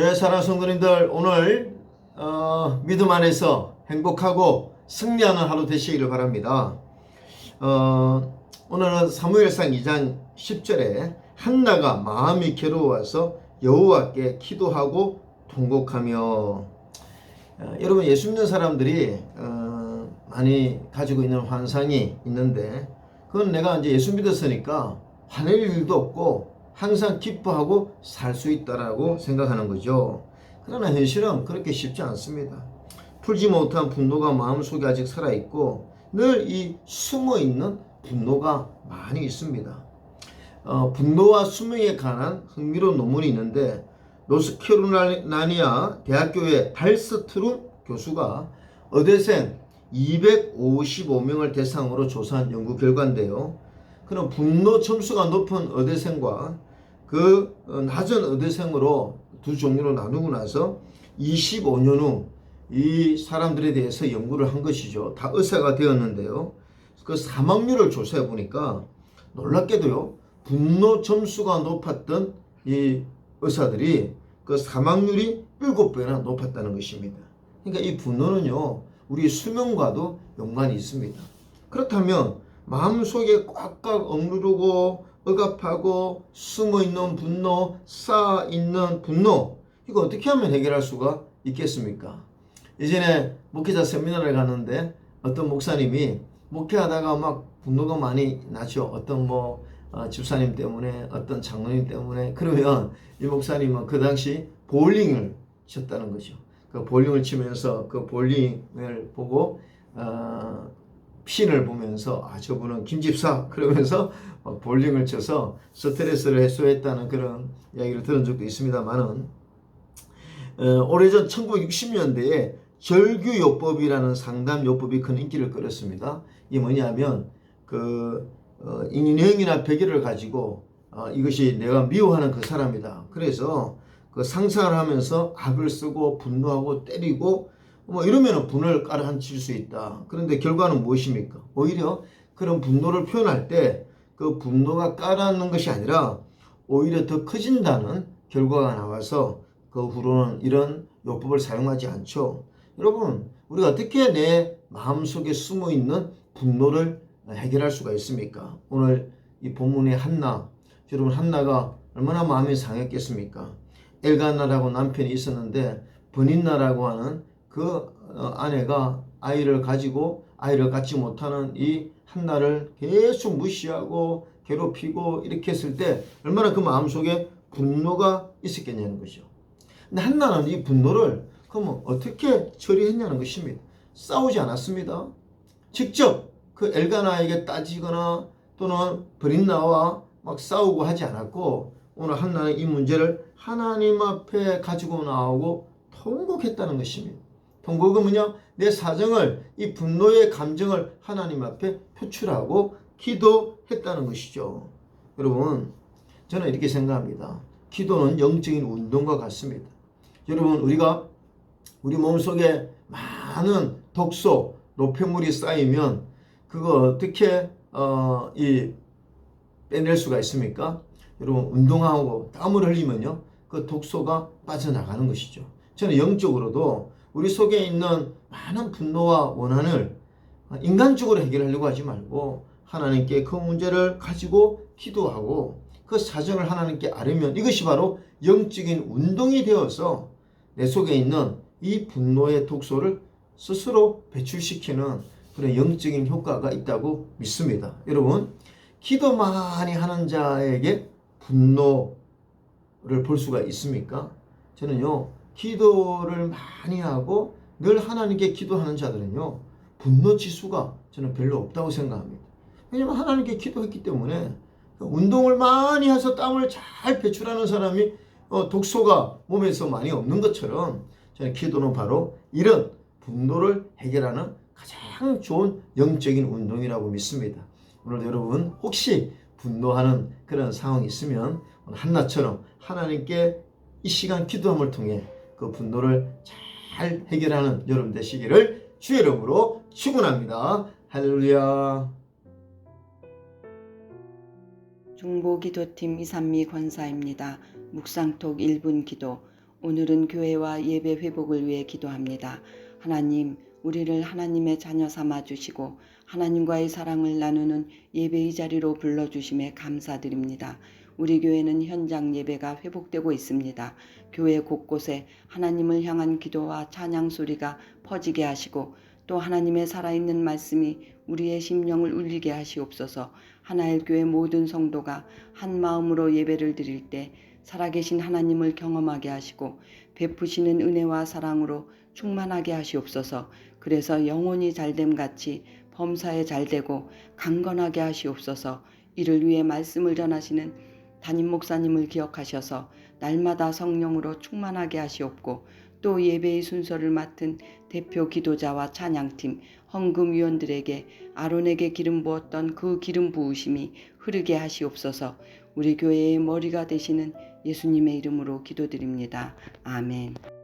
네, 사랑하는 성도님들, 오늘 믿음 안에서 행복하고 승리하는 하루 되시기를 바랍니다. 오늘은 사무엘상 2장 10절에 한나가 마음이 괴로워서 여호와께 기도하고 통곡하며. 여러분, 예수 믿는 사람들이 많이 가지고 있는 환상이 있는데, 그건 내가 이제 예수 믿었으니까 화낼 일도 없고 항상 기뻐하고 살 수 있다라고 생각하는 거죠. 그러나 현실은 그렇게 쉽지 않습니다. 풀지 못한 분노가 마음속에 아직 살아있고 늘 이 숨어있는 분노가 많이 있습니다. 분노와 수명에 관한 흥미로운 논문이 있는데, 노스캐롤라이나 대학교의 달스트룸 교수가 의대생 255명을 대상으로 조사한 연구 결과인데요. 그럼 분노 점수가 높은 의대생과 그 낮은 의대생으로 두 종류로 나누고 나서 25년 후 이 사람들에 대해서 연구를 한 것이죠. 다 의사가 되었는데요. 그 사망률을 조사해 보니까 놀랍게도요, 분노 점수가 높았던 이 의사들이 그 사망률이 7배나 높았다는 것입니다. 그러니까 이 분노는요, 우리 수명과도 연관이 있습니다. 그렇다면 마음속에 꽉꽉 억누르고 억압하고 숨어있는 분노, 쌓아있는 분노, 이거 어떻게 하면 해결할 수가 있겠습니까? 예전에 목회자 세미나를 갔는데 어떤 목사님이 목회하다가 막 분노가 많이 나죠. 어떤 집사님 때문에, 어떤 장로님 때문에. 그러면 이 목사님은 그 당시 볼링을 쳤다는 거죠. 그 볼링을 치면서 그 볼링을 보고 핀을 보면서 저분은 김집사 그러면서 볼링을 쳐서 스트레스를 해소했다는 그런 이야기를 들은 적도 있습니다만은, 오래전 1960년대에 절규요법이라는 상담요법이 큰 인기를 끌었습니다. 이게 뭐냐면 인형이나 베개를 가지고 이것이 내가 미워하는 그 사람이다. 그래서 그 상상을 하면서 악을 쓰고 분노하고 때리고 이러면 분을 가라앉힐 수 있다. 그런데 결과는 무엇입니까? 오히려 그런 분노를 표현할 때 그 분노가 가라앉는 것이 아니라 오히려 더 커진다는 결과가 나와서 그 후로는 이런 요법을 사용하지 않죠. 여러분, 우리가 어떻게 내 마음속에 숨어있는 분노를 해결할 수가 있습니까? 오늘 이 본문의 한나, 여러분, 한나가 얼마나 마음이 상했겠습니까? 엘가나라고 남편이 있었는데 버닌나라고 하는 그 아내가 아이를 가지고 아이를 갖지 못하는 이 한나를 계속 무시하고 괴롭히고 이렇게 했을 때 얼마나 그 마음속에 분노가 있었겠냐는 것이죠. 근데 한나는 이 분노를 그러면 어떻게 처리했냐는 것입니다. 싸우지 않았습니다. 직접 그 엘가나에게 따지거나 또는 버린나와 막 싸우고 하지 않았고, 오늘 한나는 이 문제를 하나님 앞에 가지고 나오고 통곡했다는 것입니다. 통곡은 뭐냐? 내 사정을, 이 분노의 감정을 하나님 앞에 표출하고 기도했다는 것이죠. 여러분, 저는 이렇게 생각합니다. 기도는 영적인 운동과 같습니다. 여러분, 우리가 우리 몸속에 많은 독소, 노폐물이 쌓이면 그거 어떻게 빼낼 수가 있습니까? 여러분, 운동하고 땀을 흘리면요, 그 독소가 빠져나가는 것이죠. 저는 영적으로도 우리 속에 있는 많은 분노와 원한을 인간적으로 해결하려고 하지 말고 하나님께 그 문제를 가지고 기도하고 그 사정을 하나님께 아뢰면 이것이 바로 영적인 운동이 되어서 내 속에 있는 이 분노의 독소를 스스로 배출시키는 그런 영적인 효과가 있다고 믿습니다. 여러분, 기도 많이 하는 자에게 분노를 볼 수가 있습니까? 저는요, 기도를 많이 하고 늘 하나님께 기도하는 자들은요, 분노 지수가 저는 별로 없다고 생각합니다. 왜냐하면 하나님께 기도했기 때문에. 운동을 많이 해서 땀을 잘 배출하는 사람이 독소가 몸에서 많이 없는 것처럼, 저는 기도는 바로 이런 분노를 해결하는 가장 좋은 영적인 운동이라고 믿습니다. 오늘 여러분, 혹시 분노하는 그런 상황이 있으면 한나처럼 하나님께 이 시간 기도함을 통해 그 분노를 잘 해결하는 여러분 되시기를 주의 이름으로 축원합니다. 할렐루야. 중보기도팀 이삼미 권사입니다. 묵상톡 1분 기도. 오늘은 교회와 예배 회복을 위해 기도합니다. 하나님, 우리를 하나님의 자녀 삼아 주시고 하나님과의 사랑을 나누는 예배의 자리로 불러주심에 감사드립니다. 우리 교회는 현장 예배가 회복되고 있습니다. 교회 곳곳에 하나님을 향한 기도와 찬양 소리가 퍼지게 하시고 또 하나님의 살아있는 말씀이 우리의 심령을 울리게 하시옵소서. 하나일교회 모든 성도가 한 마음으로 예배를 드릴 때 살아계신 하나님을 경험하게 하시고 베푸시는 은혜와 사랑으로 충만하게 하시옵소서. 그래서 영혼이 잘됨 같이 범사에 잘되고 강건하게 하시옵소서. 이를 위해 말씀을 전하시는 담임 목사님을 기억하셔서 날마다 성령으로 충만하게 하시옵고 또 예배의 순서를 맡은 대표 기도자와 찬양팀, 헌금위원들에게 아론에게 기름 부었던 그 기름 부으심이 흐르게 하시옵소서. 우리 교회의 머리가 되시는 예수님의 이름으로 기도드립니다. 아멘.